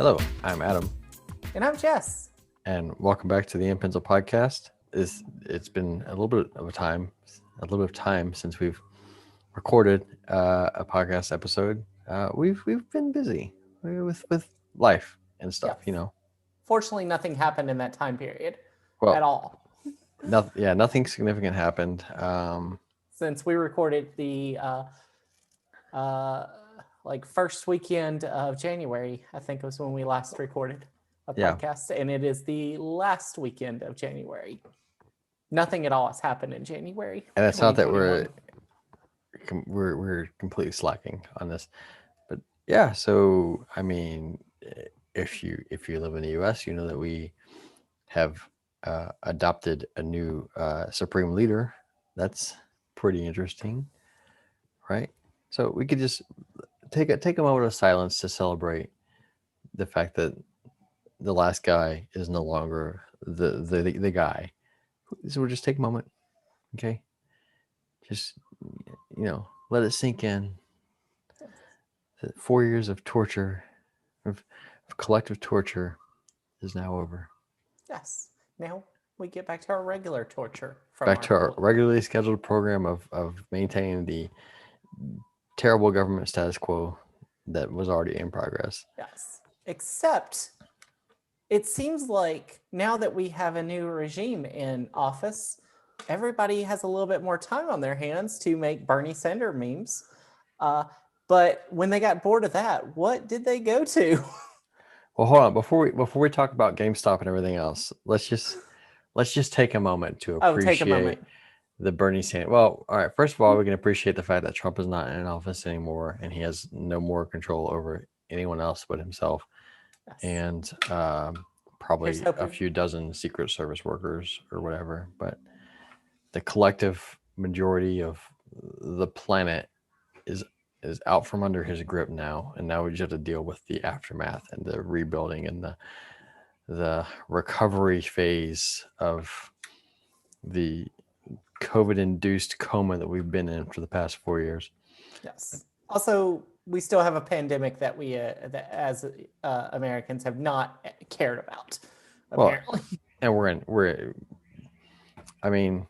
Hello, I'm Adam, And I'm Jess. and welcome back to the in.pencil podcast. It's been a little bit of time since we've recorded a podcast episode. We've been busy with life and Yeah. stuff. Fortunately, nothing happened in that time period at Well, all. nothing significant happened. Since we recorded the first weekend of January, I think was when we last recorded a Yeah. podcast, and it is the last weekend of January. Nothing at all has happened in January. And it's not that 2021. we're completely slacking on this, but yeah. So I mean, if you live in the U.S., you know that we have adopted a new supreme leader. That's pretty interesting, right? So we could just take a moment of silence to celebrate the fact that the last guy is no longer the guy. So we'll just take a moment, okay? Just let it sink in. 4 years of torture, of collective torture, is now over. Yes. Now we get back to our regular torture. Back to our regularly scheduled program of maintaining the terrible government status quo that was already in progress. Yes. Except it seems like now that we have a new regime in office, everybody has a little bit more time on their hands to make Bernie Sanders memes. But when they got bored of that, what did they go to? Well, hold on. Before we talk about GameStop and everything else, let's just take a moment to appreciate the Bernie Sanders. Well, all right. First of all, we can appreciate the fact that Trump is not in office anymore, and he has no more control over anyone else but himself, Yes. and probably a few dozen Secret Service workers or whatever. But the collective majority of the planet is out from under his grip now, and now we just have to deal with the aftermath and the rebuilding and the recovery phase of the COVID-induced coma that we've been in for the past 4 years. Yes. Also, we still have a pandemic that we, that as Americans, have not cared about. Apparently. Well, and I mean,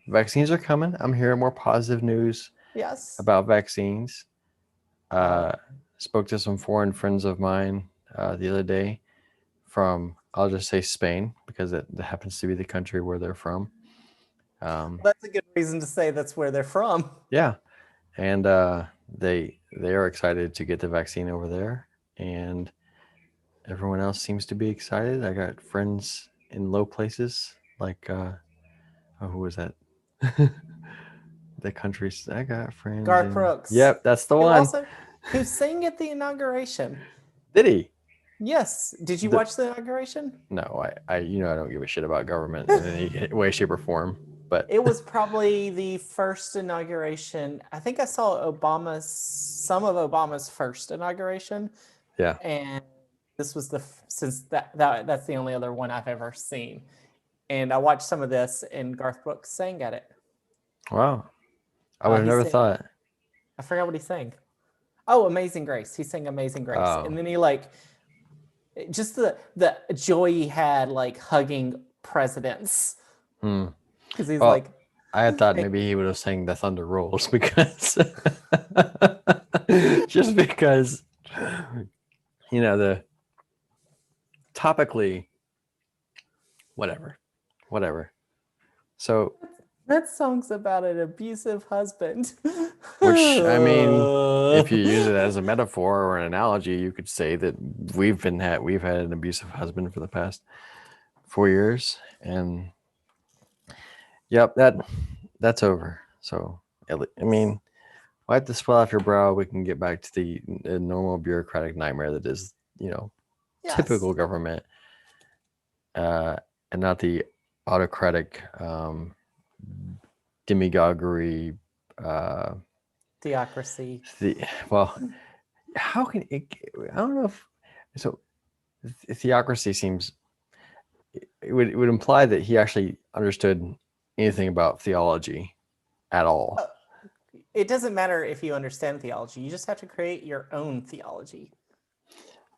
vaccines are coming. I'm hearing more positive news. Yes. About vaccines. Spoke to some foreign friends of mine the other day from, I'll just say Spain, because that happens to be the country where they're from. That's a good reason to say that's where they're from. Yeah. And they are excited to get the vaccine over there. And everyone else seems to be excited. I got friends in low places, like, who was that? The countries. I got friends. Garth Brooks. Yep, that's the one. Who sang at the inauguration. Did he? Yes. Did you watch the inauguration? No, I don't give a shit about government in any way, shape, or form. But it was probably the first inauguration. I think I saw some of Obama's first inauguration. Yeah. And this was that's the only other one I've ever seen. And I watched some of this, and Garth Brooks sang at it. Wow. I would have never thought. I forgot what he sang. Oh, Amazing Grace. He sang Amazing Grace. Oh. And then he just the joy he had hugging presidents. Because he's I had thought maybe he would have sang The Thunder Rolls because just because the topically whatever. So that song's about an abusive husband. Which, I mean, if you use it as a metaphor or an analogy, you could say that we've had an abusive husband for the past 4 years, and yep, that's over. So, I mean, wipe the sweat off your brow. We can get back to the normal bureaucratic nightmare that is, typical government, and not the autocratic demagoguery. Theocracy. How can it? I don't know if so. Theocracy seems it would imply that he actually understood anything about theology at all. It doesn't matter if you understand theology. You just have to create your own theology.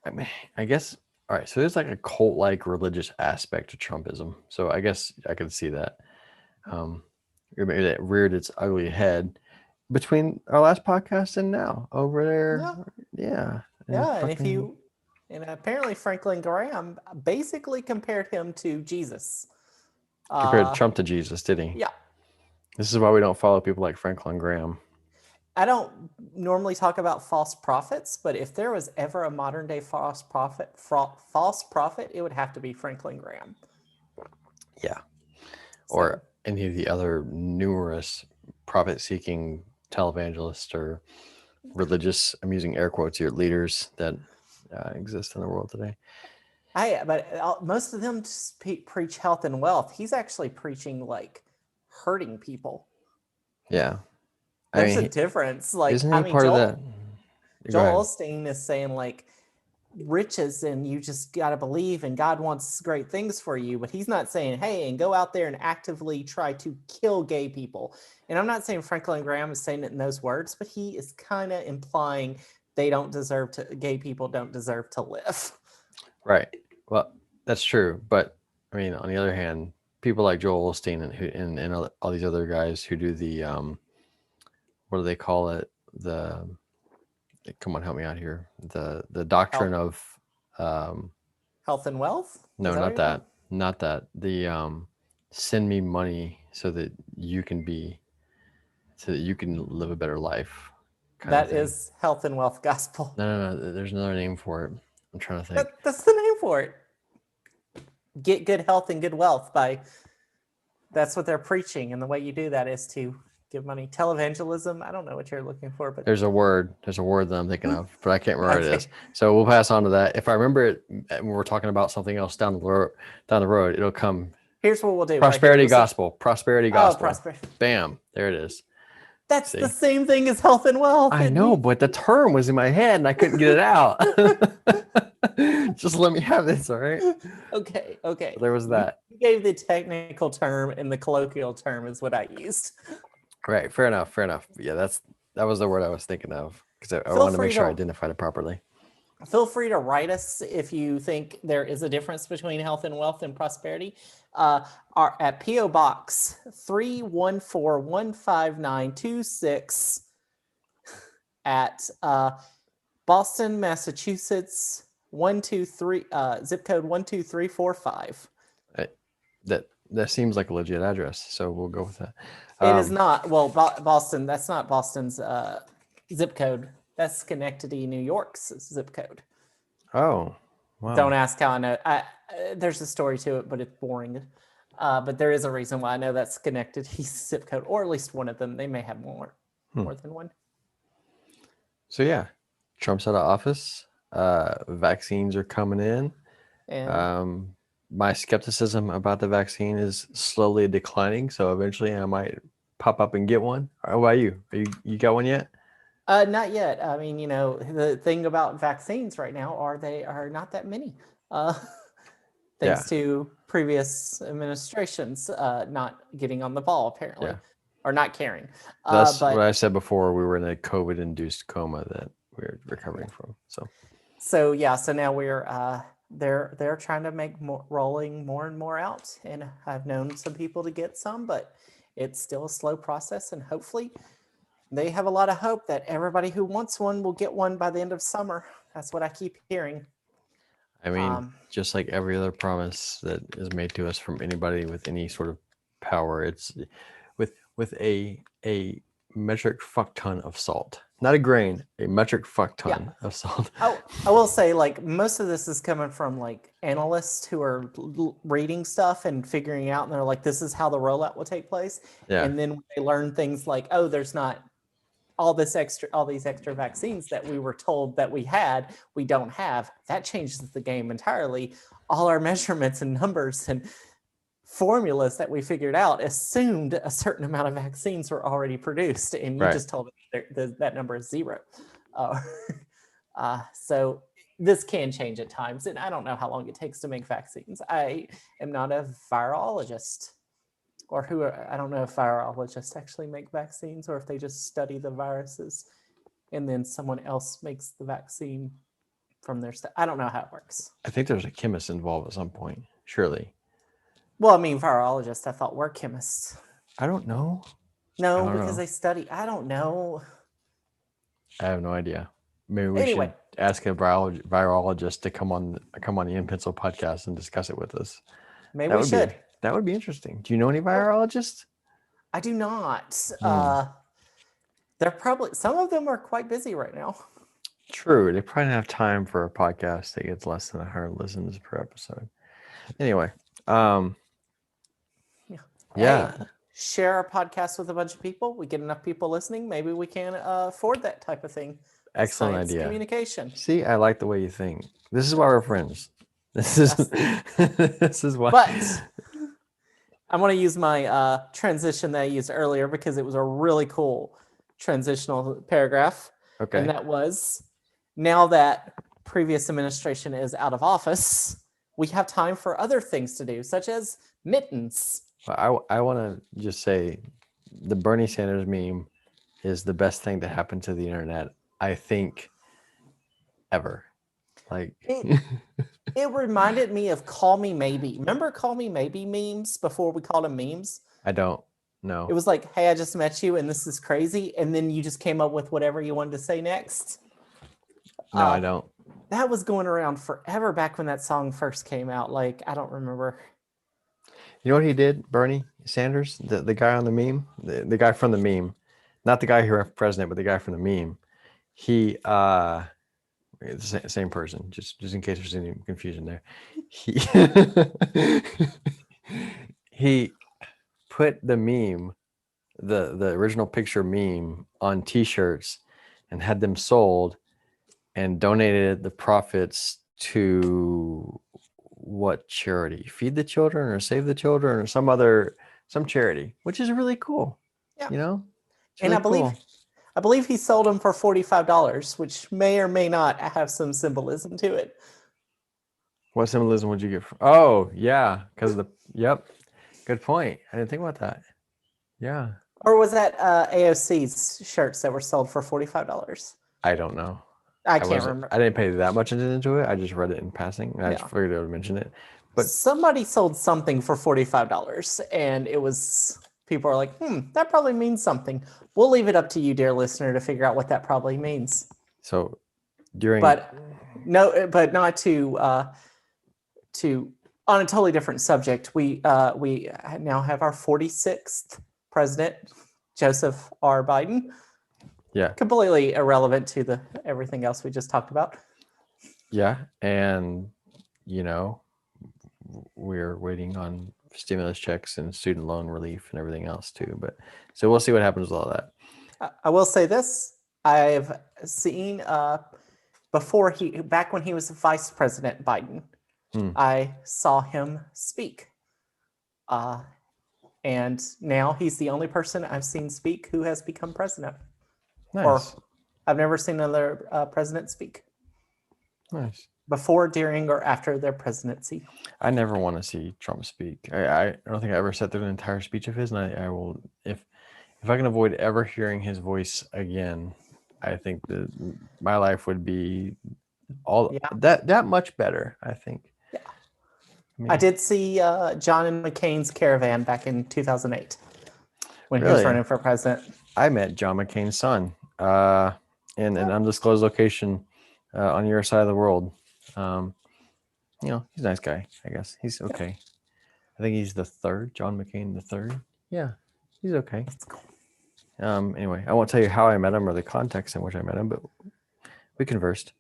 I mean, I guess. All right, so there's like a cult-like religious aspect to Trumpism. So I guess I could see that. Um, or maybe that reared its ugly head between our last podcast and now over there. Yeah, Yeah, and yeah. And if fucking you, and apparently Franklin Graham basically compared him to Jesus. compared Uh, Trump to Jesus, did he? yeah. This is why we don't follow people like Franklin Graham. I don't normally talk about false prophets, but if there was ever a modern day false prophet, it would have to be Franklin Graham. Yeah, or So any of the other numerous prophet-seeking televangelists or religious, I'm using air quotes here, leaders that exist in the world today. but most of them just preach health and wealth. He's actually preaching like hurting people. Yeah, I There's mean, a difference. Like, isn't I he mean, part of that? Go Joel ahead. Osteen is saying like riches and you just got to believe and God wants great things for you, but he's not saying, hey, and go out there and actively try to kill gay people. And I'm not saying Franklin Graham is saying it in those words, but he is kind of implying gay people don't deserve to live. Right. Well, that's true, but I mean, on the other hand, people like Joel Osteen and all these other guys who do the what do they call it? The come on, help me out here. The doctrine Health, of um, health and wealth. Is no, that what not you're talking? that, not that. The send me money so that you can be so that you can live a better life, kind of That thing. is health and wealth gospel. No. There's another name for it. I'm trying to think. That's the name for it. Get good health and good wealth by that's what they're preaching, and the way you do that is to give money. Televangelism. I don't know what you're looking for, but There's a word. There's a word that I'm thinking of, but I can't remember what it is. okay. So we'll pass on to that. If I remember it when we're talking about something else down the road, it'll come. Here's what we'll do right here. Prosperity We'll say, gospel. Prosperity oh, gospel. prosperity. Bam. There it is. That's the See? same thing as health and wealth. I know, but the term was in my head and I couldn't get it out. Just let me have this, all right? Okay, So okay. there was You that. gave the technical term, and the colloquial term is what I used. Right. Fair enough. Fair enough. Yeah, that was the word I was thinking of because I Feel wanted to make free sure I to identified it properly. feel free to write us if you think there is a difference between health and wealth and prosperity. Our at PO Box 3141596 at Boston, Massachusetts 123 zip code 12345. I, that seems like a legit address, so we'll go with that. It is not well Boston. That's not Boston's zip code. That's Schenectady, New York's zip code. Oh, Don't wow. ask how I know. There's a story to it, but it's boring. But there is a reason why I know that's Schenectady's zip code, or at least one of them. They may have more than one. So yeah, Trump's out of office. Vaccines are coming in. And Um, my skepticism about the vaccine is slowly declining. So eventually, I might pop up and get one. How about you? You got one yet? not yet. I mean, the thing about vaccines right now are they are not that many. Uh, Yeah, thanks to previous administrations not getting on the ball, apparently, yeah. or not caring. That's what But I said before. We were in a COVID-induced coma that we're recovering from. so yeah, so now they're trying to make rolling more and more out, and I've known some people to get some, but it's still a slow process, and hopefully they have a lot of hope that everybody who wants one will get one by the end of summer. That's what I keep hearing. I mean, Um, just like every other promise that is made to us from anybody with any sort of power, it's with a metric fuck ton of salt, not a grain, a metric fuck yeah, ton of salt. I will say, like, most of this is coming from like analysts who are reading stuff and figuring out, and they're like, this is how the rollout will take place. Yeah, And then when they learn things like, oh, there's not all these extra vaccines that we were told that we had, we don't have. That changes the game entirely. All our measurements and numbers and formulas that we figured out assumed a certain amount of vaccines were already produced, and you right, just told us that number is zero. Uh, so this can change at times, and I don't know how long it takes to make vaccines. I am not a virologist, or who I don't know if virologists actually make vaccines or if they just study the viruses and then someone else makes the vaccine from their stuff. I don't know how it works. I think there's a chemist involved at some point. Surely. Well, I mean, virologists, I thought were chemists. I don't know. I No, don't because know. they study. I don't know. I have no idea. Maybe we Anyway, should ask a virologist to come on the in.pencil podcast and discuss it with us. maybe That we would be should. that would be interesting. Do you know any virologists? I do not. Hmm. They're probably, some of them are quite busy right now. True. They probably don't have time for a podcast that gets less than 100 listens per episode. Anyway, yeah, Hey, share our podcast with a bunch of people. We get enough people listening. Maybe we can afford that type of thing. excellent Science idea. communication. See, I like the way you think. This is why we're friends. This is this is why. But I want to use my transition that I used earlier because it was a really cool transitional paragraph. Okay. And that was, now that previous administration is out of office, we have time for other things to do, such as mittens. I want to just say the Bernie Sanders meme is the best thing to happen to the internet, I think, ever. Like, It reminded me of Call Me Maybe. Remember Call Me Maybe memes before we called them memes? I don't know. It was like, hey, I just met you and this is crazy. And then you just came up with whatever you wanted to say next. No, I don't. That was going around forever back when that song first came out. Like, I don't remember. You know what he did, Bernie Sanders, the guy on the meme, the guy from the meme, not the guy who ran for president, but the guy from the meme. He it's the same person, just in case there's any confusion there. He put the meme, the original picture meme on T-shirts and had them sold and donated the profits to what charity? Feed the Children or Save the Children or some charity, which is really cool. Yeah. You know? It's And really I believe he sold them for $45, which may or may not have some symbolism to it. What symbolism would you give? Oh, yeah, because of the yep. Good point. I didn't think about that. Yeah. Or was that AOC's shirts that were sold for $45? I don't know. I can't remember. I didn't pay that much attention into it. I just read it in passing. And I just figured I would mention it. But somebody sold something for $45, and it was, people are like, that probably means something. We'll leave it up to you, dear listener, to figure out what that probably means. So during, but not to on a totally different subject. We now have our 46th president, Joseph R. Biden. Yeah. Completely irrelevant to everything else we just talked about. Yeah, and you know, we're waiting on stimulus checks and student loan relief and everything else too. But so we'll see what happens with all that. I will say this: I've seen back when he was Vice President Biden, I saw him speak. And now he's the only person I've seen speak who has become president. Nice. Or I've never seen another president speak. Nice. Before, during, or after their presidency. I never want to see Trump speak. I don't think I ever sat through an entire speech of his, and I will, if I can avoid ever hearing his voice again, I think that my life would be that much better, I think. Yeah. I did see John McCain's Caravan back in 2008 when he was running for president. I met John McCain's son in an undisclosed location on your side of the world. You know, he's a nice guy, I guess. He's okay. I think he's the third, John McCain the third. Yeah, he's okay. That's cool. Anyway, I won't tell you how I met him or the context in which I met him, but we conversed.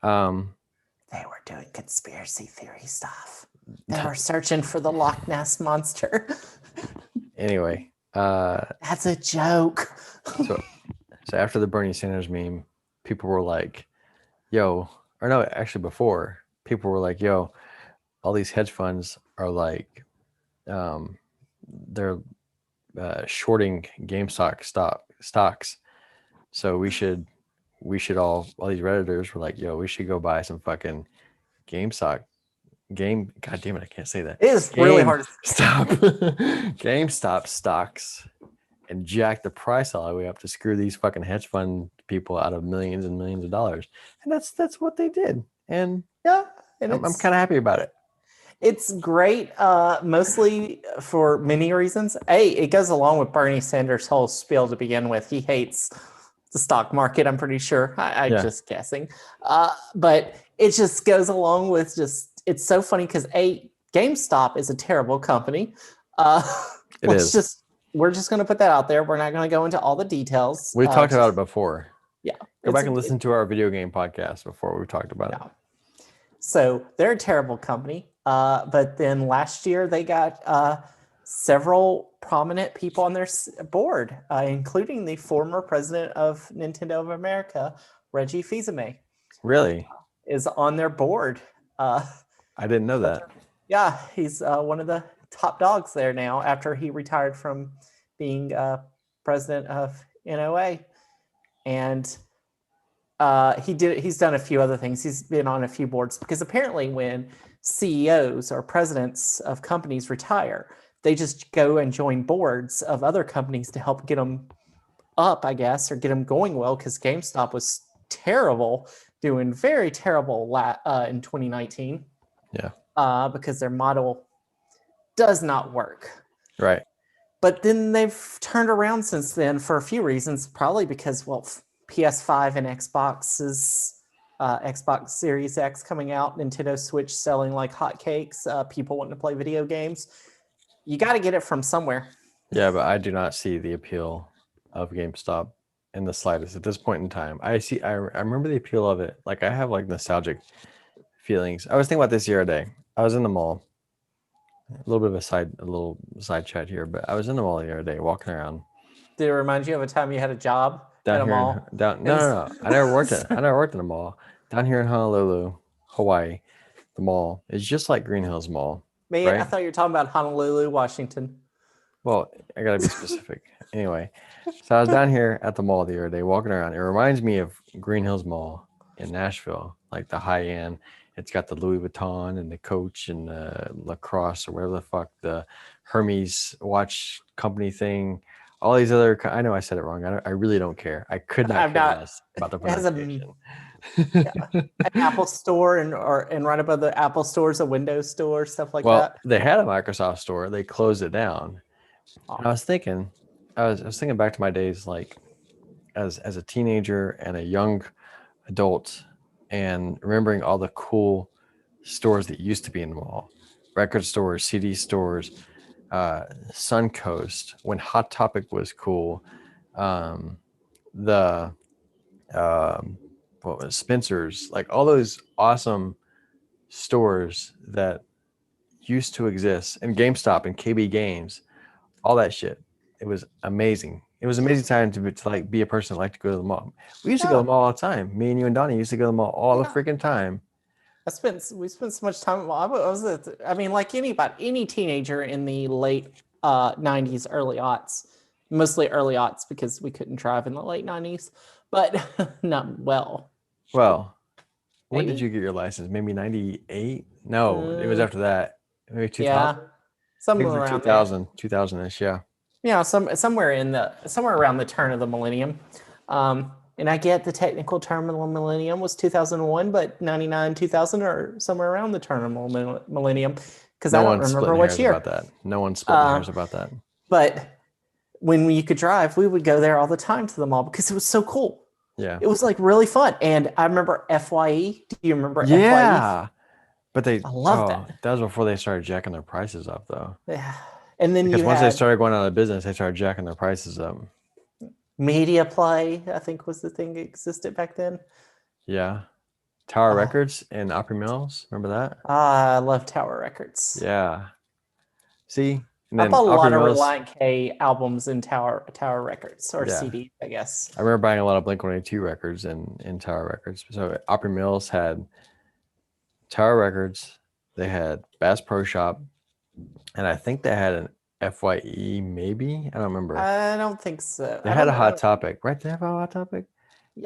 They were doing conspiracy theory stuff. They were searching for the Loch Ness Monster. Anyway. That's a joke. So after the Bernie Sanders meme, people were like, yo, or no, actually before, people were like, yo, all these hedge funds are like, they're shorting GameStop stocks. So we should all these Redditors were like, yo, we should go buy some fucking GameStop. God damn it, I can't say that. It is really hard to stop. GameStop stocks and jack the price all the way up to screw these fucking hedge fund people out of millions and millions of dollars. And that's what they did. and Yeah, and I'm kind of happy about it. it's great, mostly for many reasons. It goes along with Bernie Sanders' whole spiel to begin with. He hates the stock market, I'm pretty sure. I'm Yeah, just guessing. But it just goes along with it's so funny because GameStop is a terrible company. Uh, it is. we're just going to put that out there. We're not going to go into all the details. We've talked about it Just, before. yeah, Go it's back and listen to our video game podcast before we talked about it. yeah. So they're a terrible company. But then last year they got several prominent people on their board, including the former president of Nintendo of America, Reggie Fils-Aimé, Really? is on their board. Uh, I didn't know but that. yeah, he's one of the top dogs there now after he retired from being president of NOA. And he's done a few other things. He's been on a few boards because apparently when CEOs or presidents of companies retire, they just go and join boards of other companies to help get them up, I guess, or get them going well, because GameStop was terrible, doing very terrible in 2019 Yeah. because their model does not work. Right. But then they've turned around since then for a few reasons, probably because, well, PS5 and Xbox Series X coming out, Nintendo Switch selling like hotcakes, people wanting to play video games. You got to get it from somewhere. Yeah, but I do not see the appeal of GameStop in the slightest at this point in time. I remember the appeal of it. Like I have like nostalgic feelings. I was thinking about this the other day. I was in the mall. A little bit of a little side chat here, but I was in the mall the other day, walking around Did it remind you of a time you had a job in down a here mall? down. And No. I never worked at. I never worked in a mall down here in Honolulu, Hawaii. The mall is just like Green Hills Mall, man, I right? thought you were talking about Honolulu, Washington. Well, I gotta be specific. Anyway, so I was down here at the mall the other day, walking around. It reminds me of Green Hills Mall in Nashville, like the high end. It's got the Louis Vuitton and the Coach and the Lacrosse or whatever the fuck, the Hermes watch company thing. All these other. I know I said it wrong. I really don't care. I could not I'm care not. less about the It has a pronunciation. an Apple store and right above the Apple stores a Windows store, stuff like Well, that. they had a Microsoft store. They closed it down. And I was thinking, I was thinking back to my days, like as a teenager and a young adult, and remembering all the cool stores that used to be in the mall, record stores, CD stores, Suncoast, when Hot Topic was cool, um, the what was Spencer's, like all those awesome stores that used to exist, and GameStop and KB Games, all that shit. It was amazing. It was an amazing time to like be a person that liked to go to the mall. We used to go to Yeah, the mall all the time. Me and you and Donnie used to go to the mall all the yeah. freaking time. We spent so much time. I mean, like any teenager in the late '90s, early aughts, mostly early aughts because we couldn't drive in the late '90s, but not well, Well, when did maybe. you get your license? Maybe 98? No, it was Uh, after that. Maybe yeah, 2000? somewhere Maybe around there. 2000-ish, yeah. Yeah, somewhere around the turn of the millennium. And I get the technical term of the millennium was 2001, but 99, 2000, or somewhere around the turn of the millennium, because I No don't one's remember splitting which hairs year. about that. No one's splitting Uh, hairs about that. but when you could drive, we would go there all the time to the mall because it was so cool. Yeah. It was like really fun. And I remember FYE. Do you remember FYE? Yeah. But I love that. that was before they started jacking their prices up though. Yeah. And then Because you once they had started going out of business, they started jacking their prices up. Media Play, I think was the thing that existed back then. Yeah. Tower Oh, Records in Opry Mills. Remember that? I love Tower Records. Yeah. See? And I then bought a Opry lot of Mills. Reliant K albums in Tower Records or Yeah. CDs, I guess. I remember buying a lot of Blink 182 records in Tower Records. So Opry Mills had Tower Records. They had Bass Pro Shop. And I think they had an FYE, maybe. I don't remember. I don't think so. They I had don't a Hot know. Topic, right? They have a Hot Topic.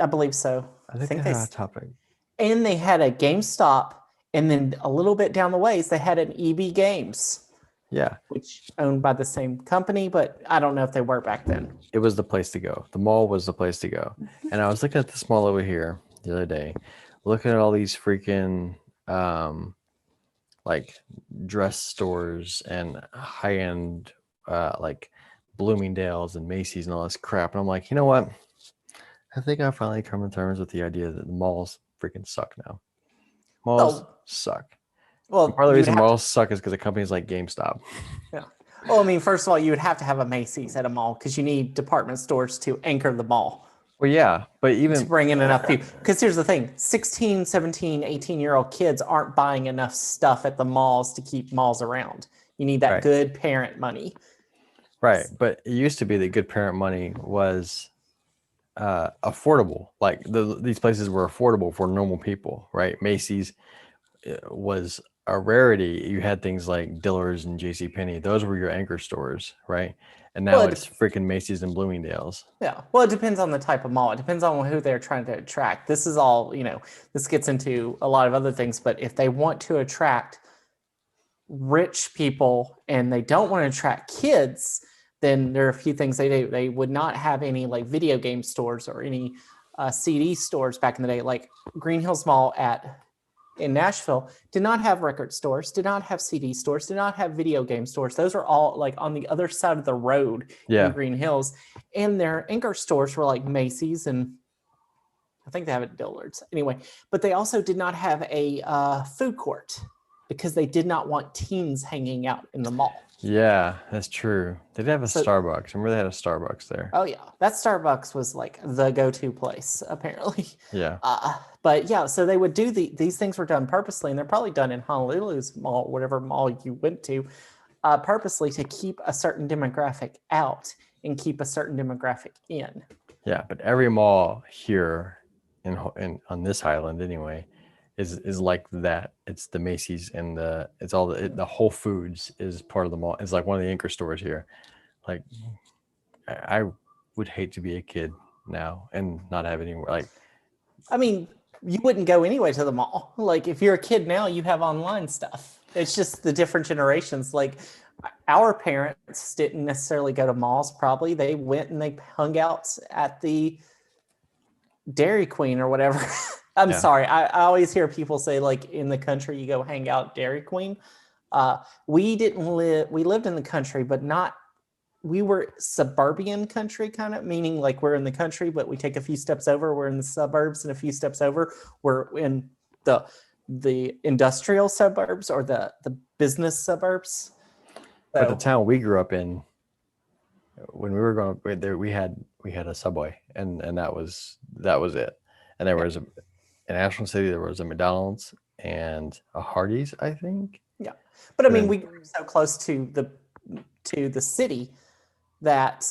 I believe so. I I think they think had a Hot Topic. and they had a GameStop, and then a little bit down the ways they had an EB Games, Yeah, which owned by the same company, but I don't know if they were back then. it was the place to go. The mall was the place to go. And I was looking at this mall over here the other day, looking at all these freaking like dress stores and high end like Bloomingdale's and Macy's and all this crap, and I'm like, you know what? I think I finally come to terms with the idea that the malls freaking suck now. Malls Well, suck. And well, part of the you'd reason have to. malls suck is because of companies like GameStop. Yeah. Well, I mean, first of all, you would have to have a Macy's at a mall because you need department stores to anchor the mall Well, yeah, but to even bring in enough people. Because here's the thing 16, 17, 18-year-old kids aren't buying enough stuff at the malls to keep malls around. You need that right, good parent money. right. But it used to be that good parent money was affordable. Like these places were affordable for normal people, right? Macy's was a rarity. You had things like Dillard's and J.C. Penney. Those were your anchor stores, right? And Well, now it's freaking Macy's and Bloomingdale's. yeah. Well, it depends on the type of mall. It depends on who they're trying to attract. This is all, this gets into a lot of other things, but if they want to attract rich people and they don't want to attract kids, then there are a few things they do. They would not have any like video game stores or any CD stores back in the day. Like Green Hills Mall in Nashville did not have record stores, did not have CD stores, did not have video game stores. Those are all like on the other side of the road in Yeah, Green Hills. And their anchor stores were like Macy's and I think they have it at Dillard's anyway. But they also did not have a food court because they did not want teens hanging out in the mall. yeah, that's true. They did have a So, Starbucks. Remember they had a Starbucks there. oh yeah, that Starbucks was like the go-to place apparently. Yeah, But yeah, so they would do these things were done purposely, and they're probably done in Honolulu's mall, whatever mall you went to, purposely to keep a certain demographic out and keep a certain demographic in. yeah. But every mall here in on this island anyway is like that. It's the Macy's and it's all the Whole Foods is part of the mall. It's like one of the anchor stores here. Like I would hate to be a kid now and not have anywhere like I mean, you wouldn't go anyway to the mall. Like if you're a kid now, you have online stuff. It's just the different generations. Like our parents didn't necessarily go to malls. Probably they went and they hung out at the Dairy Queen or whatever. I'm yeah. sorry. I always hear people say like in the country you go hang out at Dairy Queen. We didn't live. We lived in the country, but not. We were suburban country, kind of meaning like we're in the country, but we take a few steps over. We're in the suburbs, and a few steps over, we're in the industrial suburbs or the business suburbs. But the So town we grew up in, when we were going there, we had a Subway, and that was it. And there yeah, was in Ashland City there was a McDonald's and a Hardee's, I think. yeah. But I And mean, then we grew so close to the city that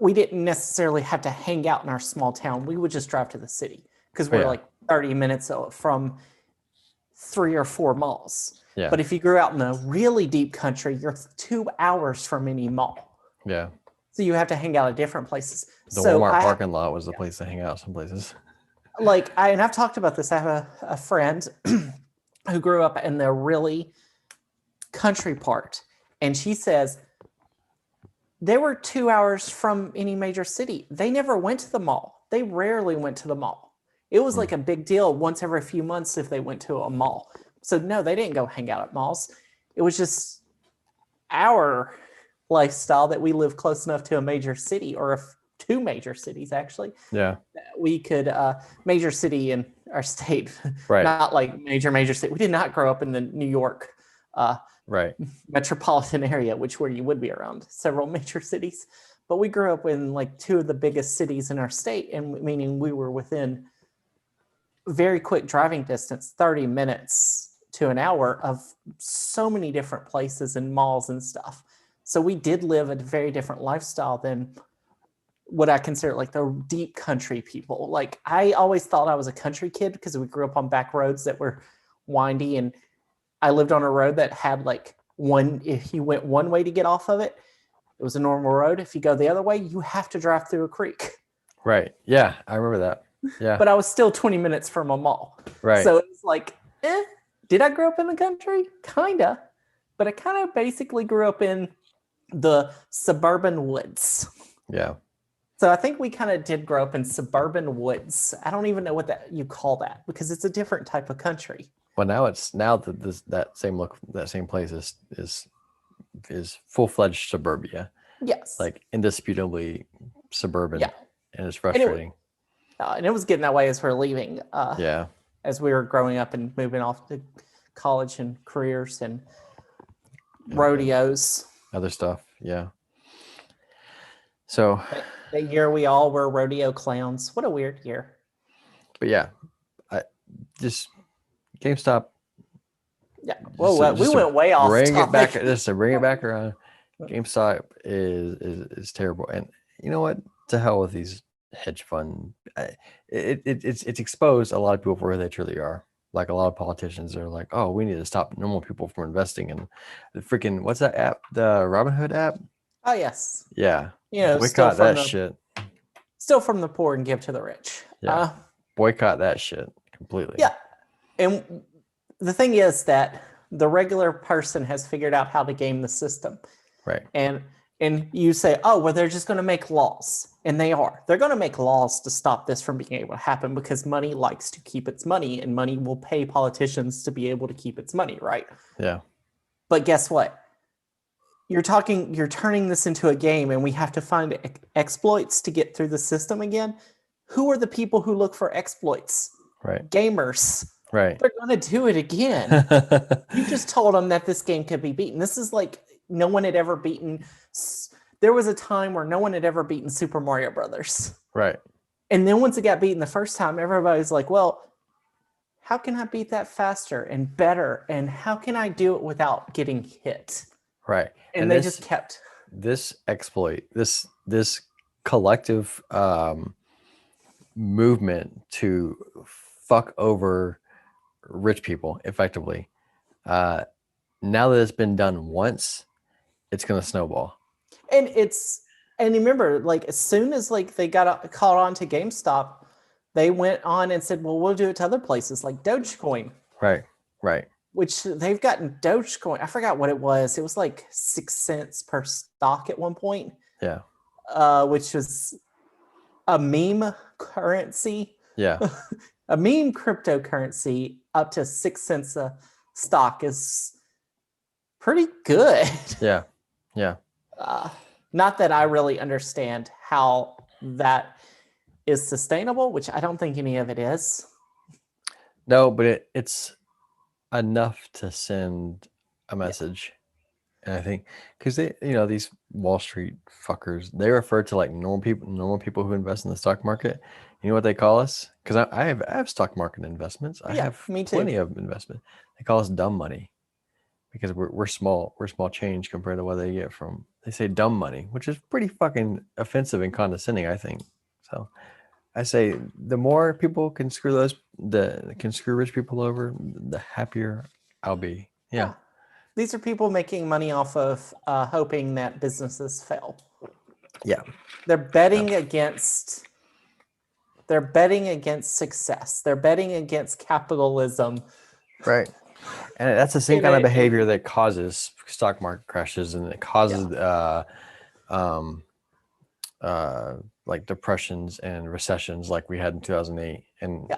we didn't necessarily have to hang out in our small town. We would just drive to the city because oh we're yeah, like 30 minutes from 3 or 4 malls. yeah, But if you grew out in the really deep country, you're 2 hours from any mall. yeah. So you have to hang out at different places. The So Walmart parking lot was the place to hang out. Some places. and I've talked about this. I have a friend who grew up in the really country part, and she says they were 2 hours from any major city. They never went to the mall. They rarely went to the mall. It was like a big deal once every few months if they went to a mall. So no, they didn't go hang out at malls. It was just our lifestyle that we live close enough to a major city or 2 major cities actually. Yeah, We could major city in our state, right, not like major city. We did not grow up in the New York right. metropolitan area, which where you would be around several major cities. But we grew up in like 2 of the biggest cities in our state, and meaning we were within very quick driving distance, 30 minutes to an hour of so many different places and malls and stuff. So we did live a very different lifestyle than what I consider like the deep country people. Like I always thought I was a country kid because we grew up on back roads that were windy, and I lived on a road that had like if you went one way to get off of it, it was a normal road. If you go the other way, you have to drive through a creek. Right. Yeah, I remember that. Yeah. But I was still 20 minutes from a mall. Right. So it was like, did I grow up in the country? Kinda. But I kind of basically grew up in the suburban woods. Yeah. So I think we kind of did grow up in suburban woods. I don't even know what that you call that because it's a different type of country. Well, now that that same place is full fledged suburbia, Yes. like indisputably Yeah. suburban, and it's And it frustrating. and it was getting that way as we're leaving, Yeah, as we were growing up and moving off to college and careers and and rodeos. other stuff. Yeah. So, That year we all were rodeo clowns. What a weird year. but yeah, I just GameStop. Yeah. Whoa, we Just to went way off bring it back, topic. just to bring it back around. GameStop is terrible, and you know what? To hell with these hedge fund. It's exposed a lot of people for who they truly are. Like a lot of politicians are like, oh, we need to stop normal people from investing in the freaking what's that app? The Robinhood app? Oh yes. Yeah, You know, boycott that shit. still from the poor and give to the rich. Yeah, boycott that shit completely. Yeah. And the thing is that the regular person has figured out how to game the system. Right. And you say, oh, well, they're just going to make laws. And they are. They're going to make laws to stop this from being able to happen because money likes to keep its money and money will pay politicians to be able to keep its money, right? Yeah. But guess what? You're turning this into a game and we have to find exploits to get through the system again. Who are the people who look for exploits? Right. Gamers. Right. They're going to do it again. You just told them that this game could be beaten. This is like no one had ever beaten. There was a time where no one had ever beaten Super Mario Brothers. Right. And then once it got beaten the first time, everybody's like, well, how can I beat that faster and better? And how can I do it without getting hit? Right. And they just kept this exploit, this collective movement to fuck over rich people effectively. Now that it's been done once, it's gonna snowball. And remember, like as soon as like they got caught on to GameStop, they went on and said, well, we'll do it to other places like Dogecoin. Right. Right. Which they've gotten Dogecoin. I forgot what it was. It was like 6 cents per stock at one point. Yeah. Which was a meme currency. Yeah. A meme cryptocurrency up to 6 cents a stock is pretty good. Yeah. Yeah. Not that I really understand how that is sustainable, which I don't think any of it is. No, but it's enough to send a message. Yeah. And I think because they, these Wall Street fuckers, they refer to like normal people who invest in the stock market. You know what they call us? Because I have stock market investments. I have plenty of investment. They call us dumb money because we're small change compared to what they get from. They say dumb money, which is pretty fucking offensive and condescending, I think. So I say the more people can screw rich people over, the happier I'll be. Yeah. These are people making money off of hoping that businesses fail. Yeah. They're betting against success. They're betting against capitalism. Right. And that's the same kind of behavior that causes stock market crashes and it causes like depressions and recessions like we had in 2008. And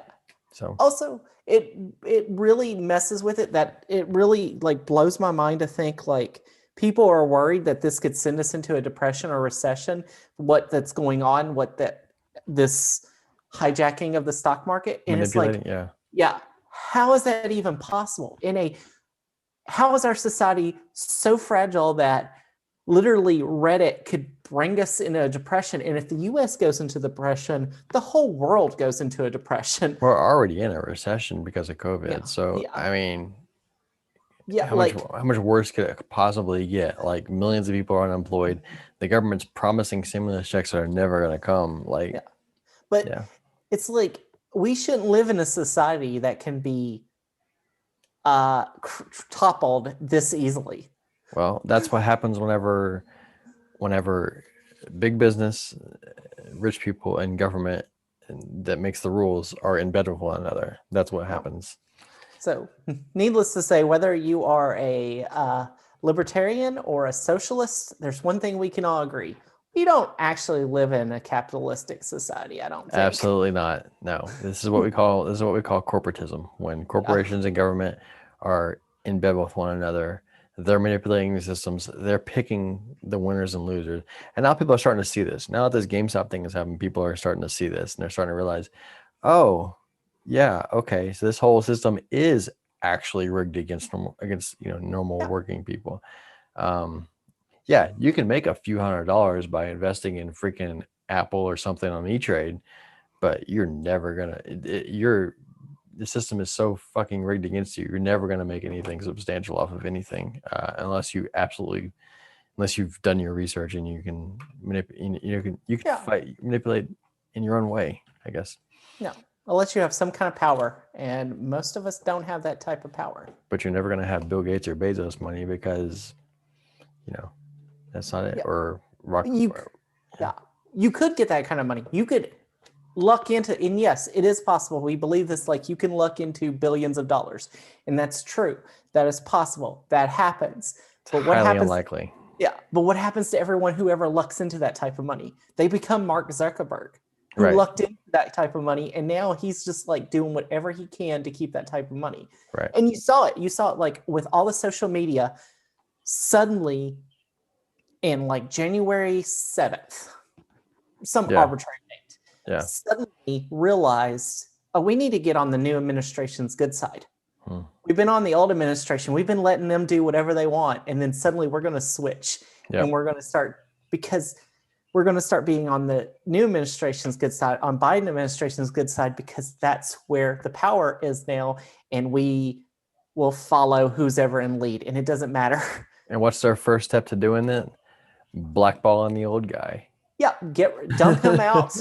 so also it really messes with it, that it really like blows my mind to think like people are worried that this could send us into a depression or recession, what that's going on, this hijacking of the stock market. And it's like, how is that even possible? How is our society so fragile that literally Reddit could bring us into a depression? And if the US goes into depression, the whole world goes into a depression. We're already in a recession because of COVID. So, I mean, how much worse could it possibly get? Like millions of people are unemployed. The government's promising stimulus checks that are never going to come. It's like we shouldn't live in a society that can be toppled this easily. Well, that's what happens whenever big business, rich people, and government that makes the rules are in bed with one another. That's what happens. So, needless to say, whether you are a libertarian or a socialist, there's one thing we can all agree: You don't actually live in a capitalistic society, I don't think. Absolutely not. No, this is what we call corporatism. When Yeah. corporations and government are in bed with one another, they're manipulating the systems. They're picking the winners and losers. And now people are starting to see this. Now that this GameStop thing is happening, people are starting to see this, and they're starting to realize, oh, yeah, okay, so this whole system is actually rigged against normal Yeah. working people. Um, yeah, you can make a few $100s by investing in freaking Apple or something on E-Trade, but you're never gonna. The system is so fucking rigged against you. You're never gonna make anything substantial off of anything unless you've done your research and you can you can Yeah. manipulate in your own way, I guess. No. Unless you have some kind of power. And most of us don't have that type of power. But you're never gonna have Bill Gates or Bezos money because that's not it. Yeah. Or rock. You yeah. You could get that kind of money. You could luck into, and yes, it is possible. We believe this, like you can luck into billions of dollars. And that's true. That is possible. That happens. It's But what highly happens? unlikely. Yeah, but what happens to everyone who ever lucks into that type of money? They become Mark Zuckerberg, who Right. lucked into that type of money, and now he's just like doing whatever he can to keep that type of money. Right. And you saw it. You saw it like with all the social media. Suddenly, in like January 7th, some Yeah. arbitrary date, Yeah. suddenly realized, oh, we need to get on the new administration's good side. Hmm. We've been on the old administration. We've been letting them do whatever they want. And then suddenly we're going to switch and we're going to start, because we're going to start being on the new administration's good side, on Biden administration's good side, because that's where the power is now. And we will follow who's ever in lead. And it doesn't matter. And what's their first step to doing that? Blackballing the old guy. Yeah, dump him out.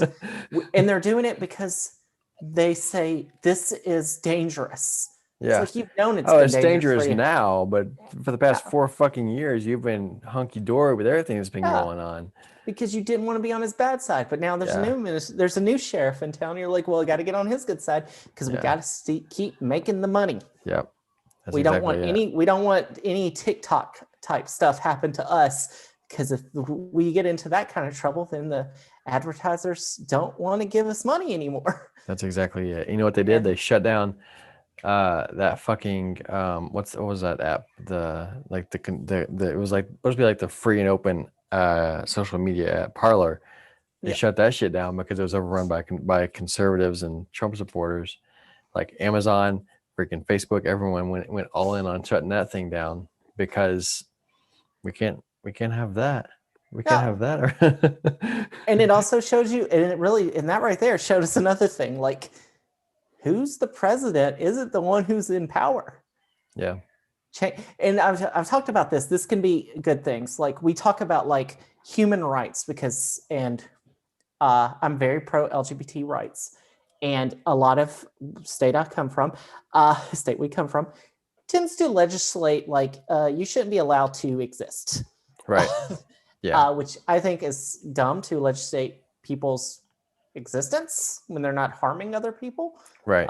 And they're doing it because they say this is dangerous. Yeah. It's like you've known it's dangerous now, but for the past 4 fucking years, you've been hunky dory with everything that's been going on. Because you didn't want to be on his bad side, but now there's a new sheriff in town. You're like, well, I got to get on his good side because we got to keep making the money. Yep. We don't want any TikTok type stuff happen to us, because if we get into that kind of trouble, then the advertisers don't want to give us money anymore. That's exactly it. You know what they did? They shut down that fucking what was that app? It was like supposed to be like the free and open social media app, Parlor. They shut that shit down because it was overrun by conservatives and Trump supporters. Like Amazon, freaking Facebook, everyone went all in on shutting that thing down because we can't have that. We can't have that. And it also shows you, and that right there showed us another thing. Like, who's the president isn't the one who's in power. Yeah. And I've talked about this. This can be good things. Like we talk about like human rights I'm very pro LGBT rights. And a lot of state we come from, tends to legislate like you shouldn't be allowed to exist. Right. Yeah. Which I think is dumb, to legislate people's existence when they're not harming other people. Right.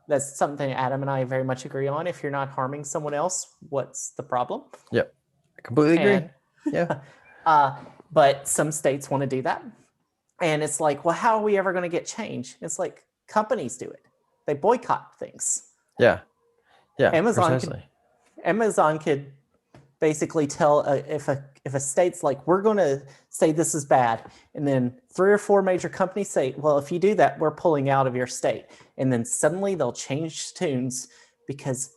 That's something Adam and I very much agree on. If you're not harming someone else, what's the problem? Yep. I completely agree. Yeah. But some states want to do that. And it's like, well, how are we ever going to get change? It's like companies do it. They boycott things. Yeah. Yeah. Amazon could basically tell if a state's like, we're going to say this is bad, and then 3 or 4 major companies say, well, if you do that, we're pulling out of your state, and then suddenly they'll change tunes, because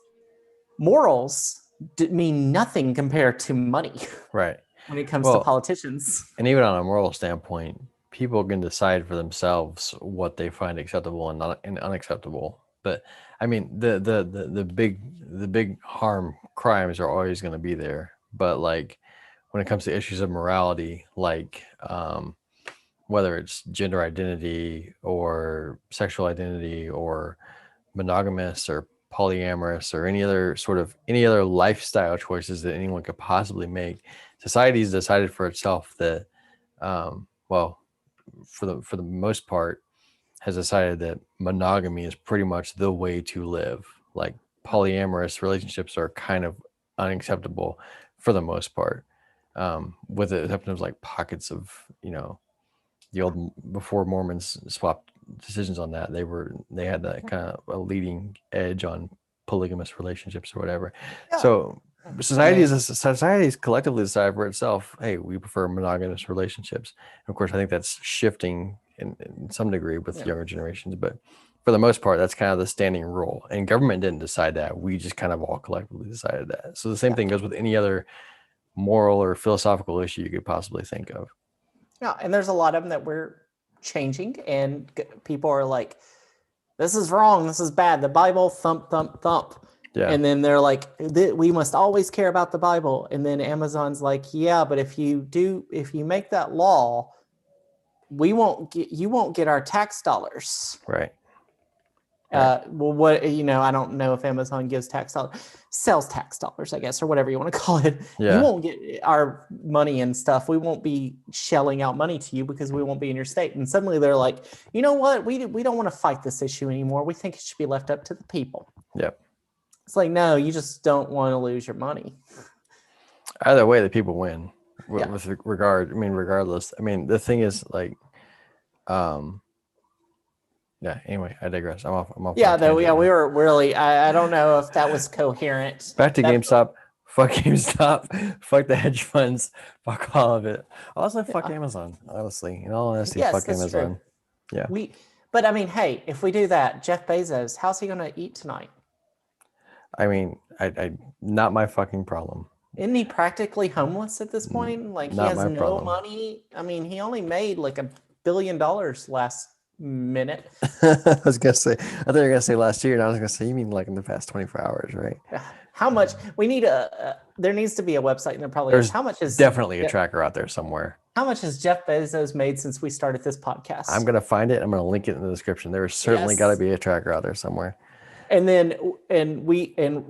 morals mean nothing compared to money. Right. When it comes to politicians. And even on a moral standpoint, people can decide for themselves what they find acceptable and unacceptable. But I mean, the big harm crimes are always going to be there. But like when it comes to issues of morality, like whether it's gender identity or sexual identity or monogamous or polyamorous or any other lifestyle choices that anyone could possibly make, society's decided for itself that for the most part has decided that monogamy is pretty much the way to live. Like polyamorous relationships are kind of unacceptable for the most part. with it happened, was like pockets of, the old, before Mormons swapped decisions on that, they had that kind of a leading edge on polygamous relationships or whatever. Yeah. So I mean, societies collectively decide for itself, hey, we prefer monogamous relationships. And of course, I think that's shifting in some degree with yeah, younger generations, but for the most part, that's kind of the standing rule. And government didn't decide that. We just kind of all collectively decided that. So the same yeah, thing goes with any other moral or philosophical issue you could possibly think of. yeah. And there's a lot of them that we're changing, and people are like, "This is wrong. This is bad." The Bible, thump, thump, thump. Yeah. And then they're like, "We must always care about the Bible." And then Amazon's like, "Yeah, but if you make that law, you won't get our tax dollars." Right. Right. Well, what I don't know if Amazon gives tax dollars, sells tax dollars, I guess, or whatever you want to call it. You Yeah. won't get our money and stuff. We won't be shelling out money to you because we won't be in your state. And suddenly they're like, you know what? We don't want to fight this issue anymore. We think it should be left up to the people. Yep. It's like, no, you just don't want to lose your money. Either way, the people win. Yeah. With regard, regardless. The thing is, like, yeah. Anyway, I digress. I'm off. Yeah, on a though. tangent Yeah, we now. were really. I don't know if that was coherent. Back to That's GameStop. Fuck GameStop. Fuck the hedge funds. Fuck all of it. Also, fuck yeah. Amazon. Honestly, in all honesty, Yes, fuck that's Amazon. true. Yeah. But I mean, hey, if we do that, Jeff Bezos, how's he gonna eat tonight? I not my fucking problem. Isn't he practically homeless at this point? Like he Not has my no problem. money. I mean, he only made like $1 billion last minute. I was gonna say. I thought you were gonna say last year, and I was gonna say you mean like in the past 24 hours, right? How much? We need there needs to be a website, and there probably There's is. How much is definitely a tracker out there somewhere. How much has Jeff Bezos made since we started this podcast? I'm gonna find it. I'm gonna link it in the description. There is certainly got to be a tracker out there somewhere. And then, and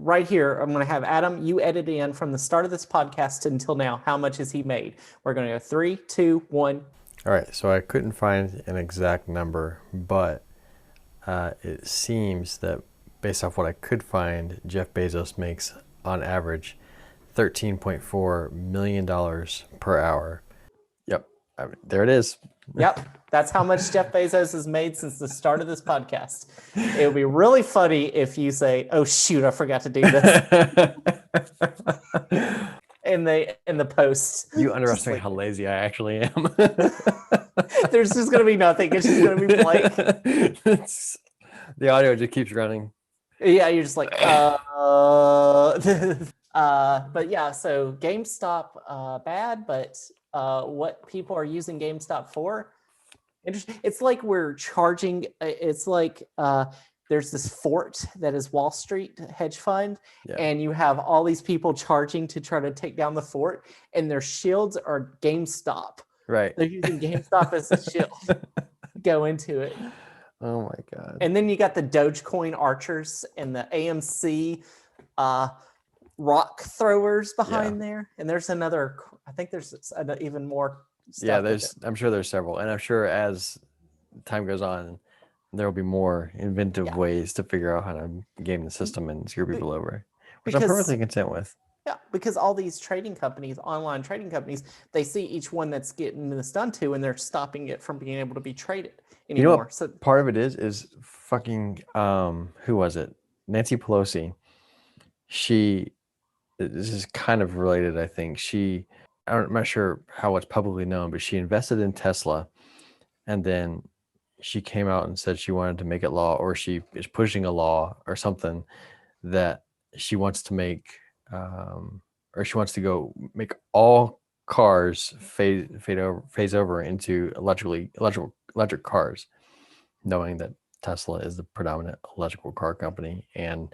right here, I'm going to have Adam, you edit in from the start of this podcast until now. How much has he made? We're going to go 3, 2, 1. All right. So I couldn't find an exact number, but it seems that based off what I could find, Jeff Bezos makes on average $13.4 million per hour. Yep. There it is. Yep. That's how much Jeff Bezos has made since the start of this podcast. It would be really funny if you say, "Oh shoot, I forgot to do this." in the post. You underestimate how lazy I actually am. There's just gonna be nothing. It's just gonna be blank. The audio just keeps running. Yeah, you're just like, but yeah, so GameStop, bad, but what people are using GameStop for, interesting. It's like we're charging. It's like there's this fort that is Wall Street hedge fund, and you have all these people charging to try to take down the fort, and their shields are GameStop. Right. They're using GameStop as a shield. Go into it. Oh my god. And then you got the Dogecoin archers and the AMC rock throwers behind there. And there's another, I think there's even more stuff. Yeah, I'm sure there's several. And I'm sure as time goes on, there will be more inventive ways to figure out how to game the system and screw people over, which I'm perfectly content with. Yeah, because all these trading companies, online trading companies, they see each one that's getting this done to, and they're stopping it from being able to be traded anymore. You know what so part of it is fucking who was it? Nancy Pelosi. This is kind of related, I think. I'm not sure how it's publicly known, but she invested in Tesla, and then she came out and said she wanted to make it law, or she is pushing a law or something that she wants to make, or she wants to go make all cars phase over into electric cars, knowing that Tesla is the predominant electrical car company, and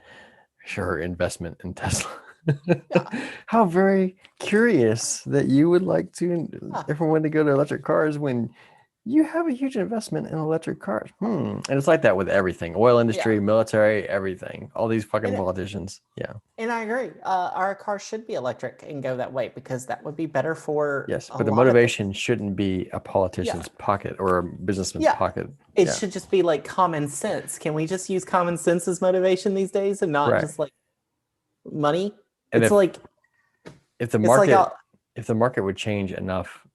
her investment in Tesla. How very curious that you would like to everyone to go to electric cars when you have a huge investment in electric cars. And it's like that with everything: oil industry, military, everything. All these fucking politicians. Yeah. And I agree. Our cars should be electric and go that way, because that would be better for. Yes, but the motivation shouldn't be a politician's pocket or a businessman's pocket. It should just be like common sense. Can we just use common sense as motivation these days and not just like money? And it's like if the market, if the market would change enough,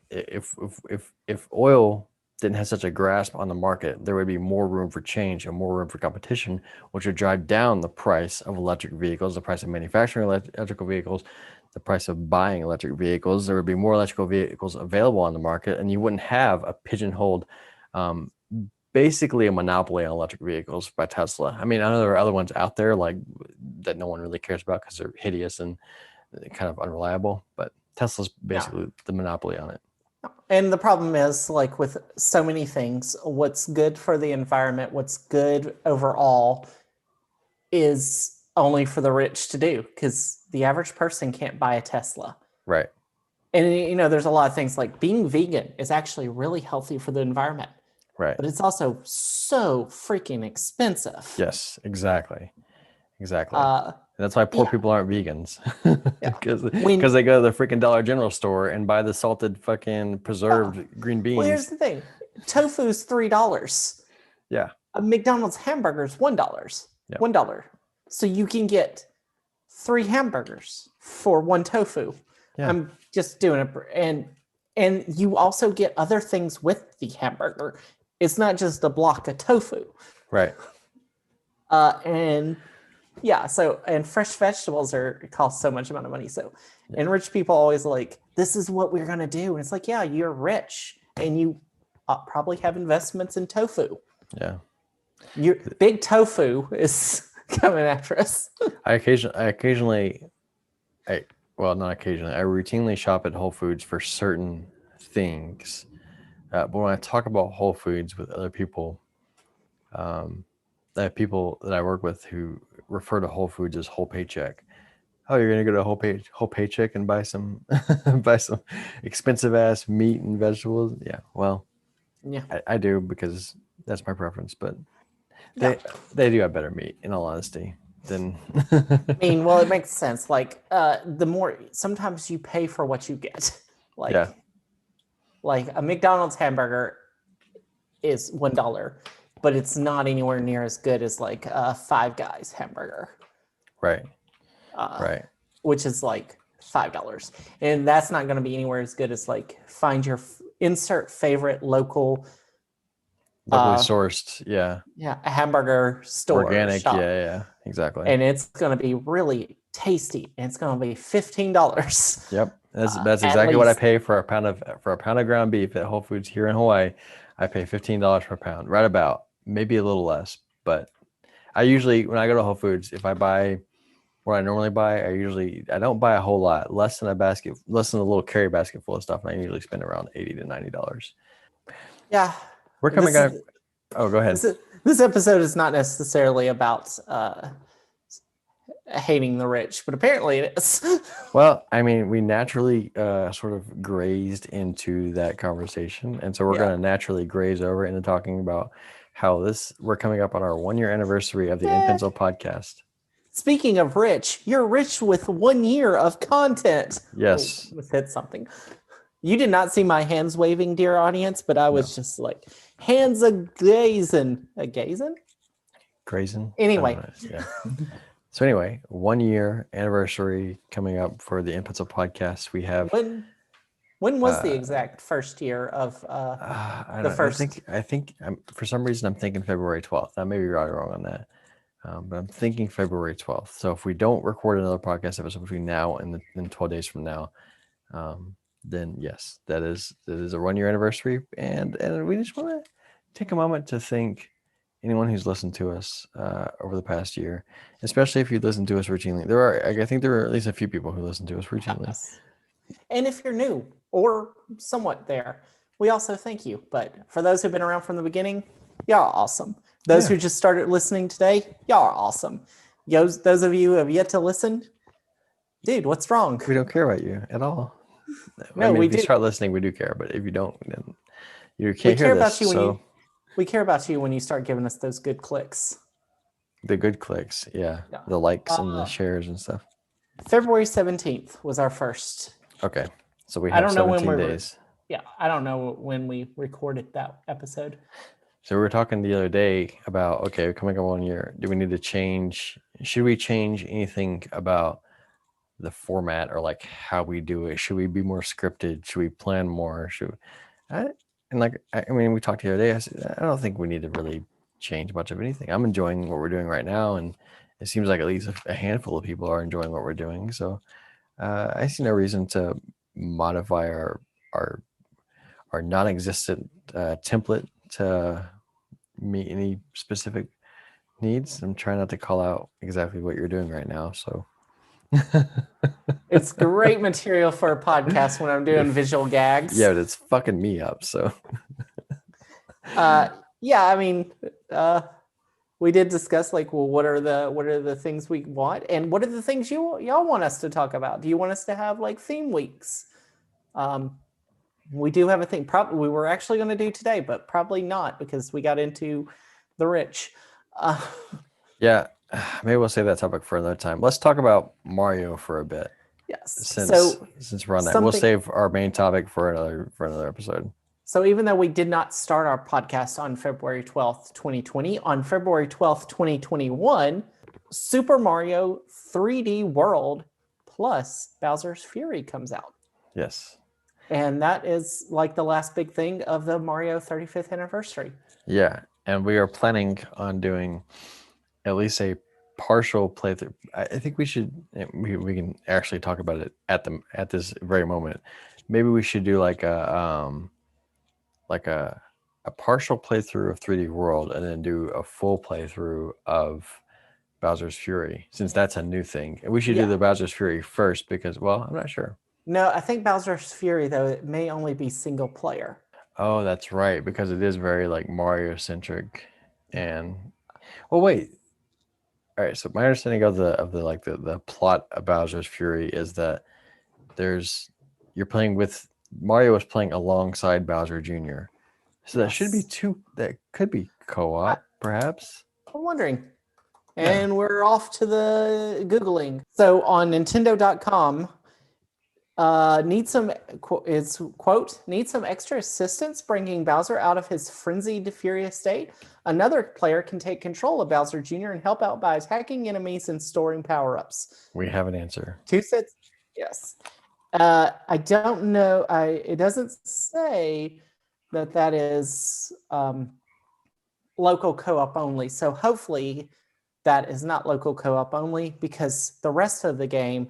if oil didn't have such a grasp on the market, there would be more room for change and more room for competition, which would drive down the price of electric vehicles, the price of manufacturing electrical vehicles, the price of buying electric vehicles. There would be more electrical vehicles available on the market, and you wouldn't have a pigeonholed, um, basically a monopoly on electric vehicles by Tesla. I mean, I know there are other ones out there like that no one really cares about because they're hideous and kind of unreliable, but Tesla's Yeah. basically the monopoly on it. And the problem is, like with so many things, what's good for the environment, what's good overall, is only for the rich to do because the average person can't buy a Tesla. Right. And there's a lot of things like being vegan is actually really healthy for the environment, Right. but it's also so freaking expensive. Yes, exactly. Exactly. Uh, And that's why poor yeah, people aren't vegans. yeah. Because When they go to the freaking Dollar General store and buy the salted fucking yeah. preserved green Well, here's beans. the thing: tofu's $3. Yeah. A McDonald's hamburger is $1. Yeah. $1. So you can get 3 hamburgers for 1 tofu. Yeah. I'm just doing it, and you also get other things with the hamburger. It's not just a block of tofu. Right. And yeah, so and fresh vegetables cost so much amount of money. So and rich people always like, this is what we're gonna do, and it's like, yeah, you're rich and you probably have investments in tofu. Yeah. Your big tofu is coming after us. I routinely shop at Whole Foods for certain things. But when I talk about Whole Foods with other people, I have people that I work with who refer to Whole Foods as whole paycheck. Oh, you're gonna go to whole paycheck and buy some buy some expensive ass meat and vegetables. Yeah, well, Yeah. I do because that's my preference, but Yeah. they do have better meat, in all honesty. Than I mean, well, it makes sense. Like, the more sometimes you pay for what you get. yeah, Like a McDonald's hamburger is $1, but it's not anywhere near as good as like a Five Guys hamburger, right, uh, right. which is like $5, and that's not going to be anywhere as good as like find your insert favorite local, Locally sourced, yeah, a hamburger store organic, shop, yeah, exactly. and it's going to be really tasty, and it's going to be $15. Yep, that's At exactly what I least. pay for a pound of ground beef at Whole Foods here in Hawaii. I pay $15 per pound, right about, maybe a little less. But I usually, when I go to Whole Foods, if I buy what I normally buy, I don't buy a whole lot, less than a little carry basket full of stuff, and I usually spend around $80 to $90. Yeah, We're coming this out. is Oh, go ahead. this episode is not necessarily about hating the rich, but apparently it is. Well, I mean, we naturally sort of grazed into that conversation, and so we're Yeah. going to naturally graze over into talking about how we're coming up on our 1 year anniversary of the In Pencil podcast. Speaking of rich, you're rich with 1 year of content. Yes. Oh, hit something. You did not see my hands waving, dear audience, but I was just like hands a gazing, Grazing. Anyway. Yeah. So anyway, 1 year anniversary coming up for the In Pencil podcast. We have when was the exact first year of I think for some reason I'm thinking February 12th. I may be right or wrong on that. But I'm thinking February 12th. So if we don't record another podcast episode between now and 12 days from now, then yes, that is a 1 year anniversary. And we just want to take a moment to thank anyone who's listened to us over the past year, especially if you listen to us routinely. I think there are at least a few people who listen to us routinely. Yes. And if you're new or somewhat there, we also thank you. But for those who've been around from the beginning, y'all are awesome. Those who just started listening today, y'all are awesome. Those of you who have yet to listen, dude, what's wrong? We don't care about you at all. No, if do. you start listening, we do care. But if you don't, then you We can't care hear about this. you we care about you when you start giving us those good clicks. The good clicks, yeah. The likes and the shares and stuff. February 17th was our first. Okay, so we I have don't know when 17 days. Yeah, I don't know when we recorded that episode. So we were talking the other day about, okay, coming up 1 year. Do we need to change? Should we change anything about the format or like how we do it. Should we be more scripted? Should we plan more? I, and like I mean, we talked the other day. I said, I don't think we need to really change much of anything. I'm enjoying what we're doing right now, and it seems like at least a handful of people are enjoying what we're doing. So I see no reason to modify our our non-existent template to meet any specific needs. I'm trying not to call out exactly what you're doing right now. So It's great material for a podcast when I'm doing visual gags. yeah, but it's fucking me up. So Yeah, I mean, we did discuss like, well, what are the things we want, and what are the things y'all want us to talk about? Do you want us to have like theme weeks? We do have a thing. Probably we were actually going to do today, but probably not because we got into the rich. yeah, maybe we'll save that topic for another time. Let's talk about Mario for a bit. Yes. Since we're on that, we'll save our main topic for another episode. So even though we did not start our podcast on February 12th, 2020, on February 12th, 2021, Super Mario 3D World plus Bowser's Fury comes out. Yes. And that is like the last big thing of the Mario 35th anniversary. Yeah, and we are planning on doing at least a partial playthrough. I think we should. We can actually talk about it at this very moment. Maybe we should do like a partial playthrough of 3D World and then do a full playthrough of Bowser's Fury, since that's a new thing. We should do the Bowser's Fury first because, well, I'm not sure. No, I think Bowser's Fury, though, it may only be single player. Oh, that's right, because it is very like Mario centric. And well, wait. All right, so my understanding of the plot of Bowser's Fury is that you're playing with Mario is playing alongside Bowser Jr. So that should be that could be co-op, perhaps. I'm wondering. And we're off to the Googling. So on Nintendo.com, need some extra assistance bringing Bowser out of his frenzied, furious state. Another player can take control of Bowser Jr. and help out by attacking enemies and storing power-ups. We have an answer. 2 sets. Yes. I don't know. It doesn't say that is local co-op only. So hopefully that is not local co-op only, because the rest of the game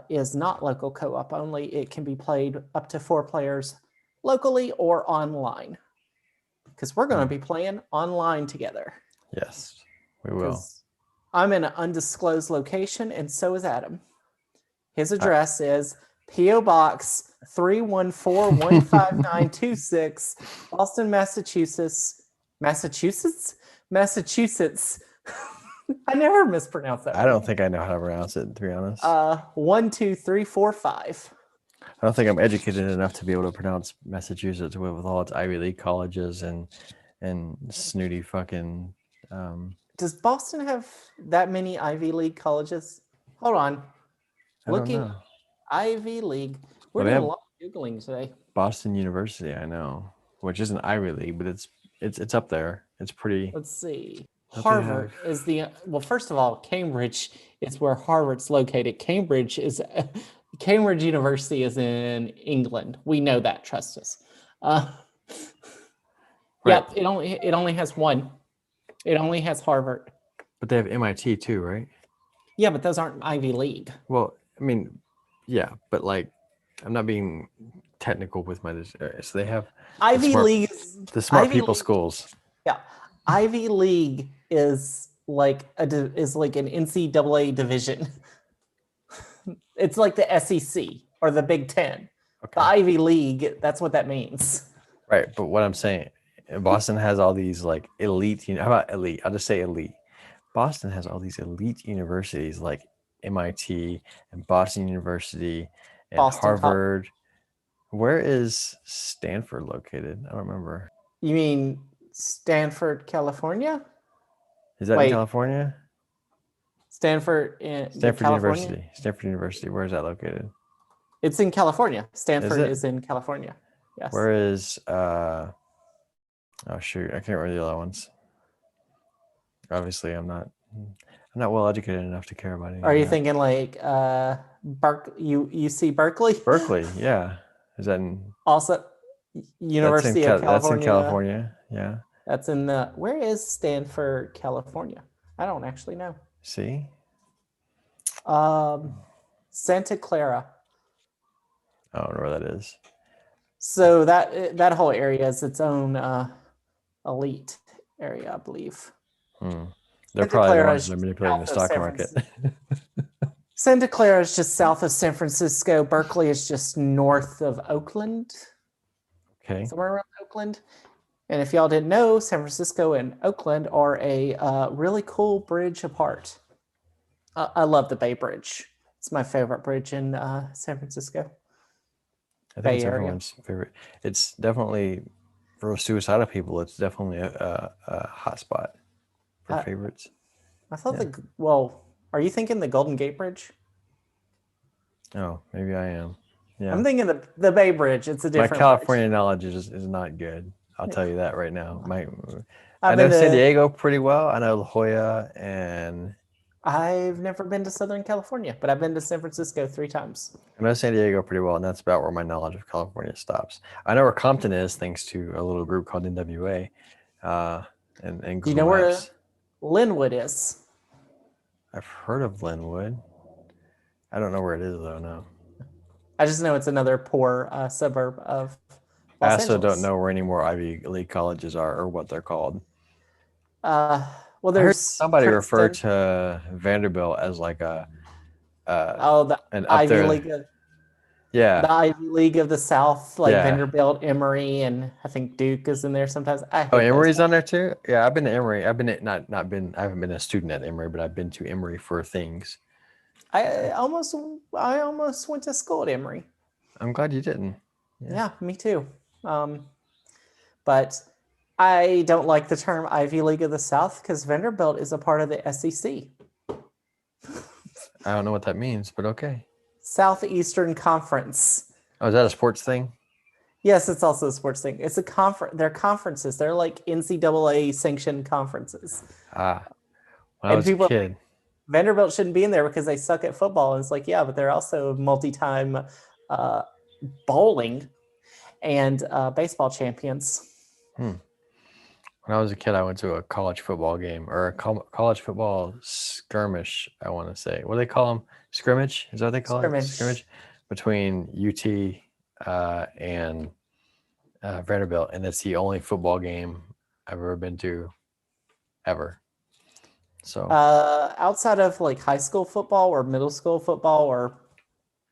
is not local co-op only. It can be played up to 4 players locally or online, because we're going to be playing online together. Yes, we will. I'm in an undisclosed location, and so is Adam. His address is P.O. Box 314-15926, Boston, Massachusetts. Massachusetts. I never mispronounce that. I don't think I know how to pronounce it, to be honest. 12345. I don't think I'm educated enough to be able to pronounce Massachusetts with all its Ivy League colleges and snooty fucking. Does Boston have that many Ivy League colleges? Hold on. Looking Ivy League. We're doing a lot of Googling today. Boston University, I know, which isn't Ivy League, but it's up there. It's pretty. Let's see. Harvard is first of all, Cambridge is where Harvard's located. Cambridge University is in England. We know that. Trust us. Right. Yep. It only has one. It only has Harvard. But they have MIT too, right? Yeah, but those aren't Ivy League. Well, I mean, yeah, but like, I'm not being technical with my. So they have Ivy League. The smart people schools. Yeah, Ivy League is like an NCAA division. It's like the SEC or the Big Ten. Okay. The Ivy League, that's what that means. Right, but what I'm saying, Boston has all these like elite. How about elite? I'll just say elite. Boston has all these elite universities like MIT and Boston University and Harvard. Where is Stanford located? I don't remember. You mean Stanford, California? Is that in California? Stanford University. Stanford University. Where is that located? It's in California. Stanford is in California. Yes. Where is oh shoot, I can't remember the other ones. Obviously, I'm not I'm not well educated enough to care about any Are of you that. thinking like UC Berkeley? Berkeley, yeah. Is that in, Also, University of that's in California. California. Yeah. That's in the, where is Stanford, California? I don't actually know. See? Um, Santa Clara. I don't know where that is. So that whole area is its own elite area, I believe. Hmm. They're Santa probably the Clara ones is that are just manipulating the south of stock San market. Francisco. Santa Clara is just south of San Francisco. Berkeley is just north of Oakland, Okay. somewhere around Oakland. And if y'all didn't know, San Francisco and Oakland are a really cool bridge apart. I love the Bay Bridge. It's my favorite bridge in San Francisco I think Bay it's Area. everyone's favorite. It's definitely, for suicidal people, it's definitely a hot spot for Uh, favorites. I thought Yeah. well, are you thinking the Golden Gate Bridge? Oh, maybe I am. I'm Yeah. thinking the Bay Bridge. It's a My different bridge. California knowledge is not good. I'll tell you that right now. I I've know been San to. Diego pretty well. I know La Jolla and I've never been to Southern California, but I've been to San Francisco 3 times. I know San Diego pretty well, and that's about where my knowledge of California stops. I know where Compton is, thanks to a little group called NWA, uh, and Do you Google know where Maps. Linwood is? I've heard of Linwood. I don't know where it is though. No. I just know it's another poor suburb of I Los also don't Angeles. know where any more Ivy League colleges are or what they're called. Well, I heard there's somebody refer Princeton. to Vanderbilt as like a Oh, the and up Ivy there. League of Yeah, the Ivy League of the South, like yeah. Vanderbilt, Emory, and I think Duke is in there sometimes. I Oh, hate those Emory's on guys. there too. Yeah, I've been to Emory. I've been at, not been. I haven't been a student at Emory, but I've been to Emory for things. I almost I almost went to school at Emory. I'm glad you didn't. Yeah. Yeah, me too. But I don't like the term Ivy League of the South because Vanderbilt is a part of the SEC, I don't know what that means, but okay. Southeastern Conference. Oh, is that a sports thing? Yes, it's also a sports thing. It's a conference. They're conferences. They're like NCAA sanctioned conferences. Ah, when I And was a people are like, kid. Vanderbilt shouldn't be in there because they suck at football. And it's like, yeah, but they're also multi-time uh, bowling and baseball champions. Hmm. When I was a kid, I went to a college football game or a college football skirmish. I want to say, what do they call them? Scrimmage? Is that what they call it? Scrimmage. Scrimmage between UT and Vanderbilt, and it's the only football game I've ever been to ever. So Outside of like high school football or middle school football or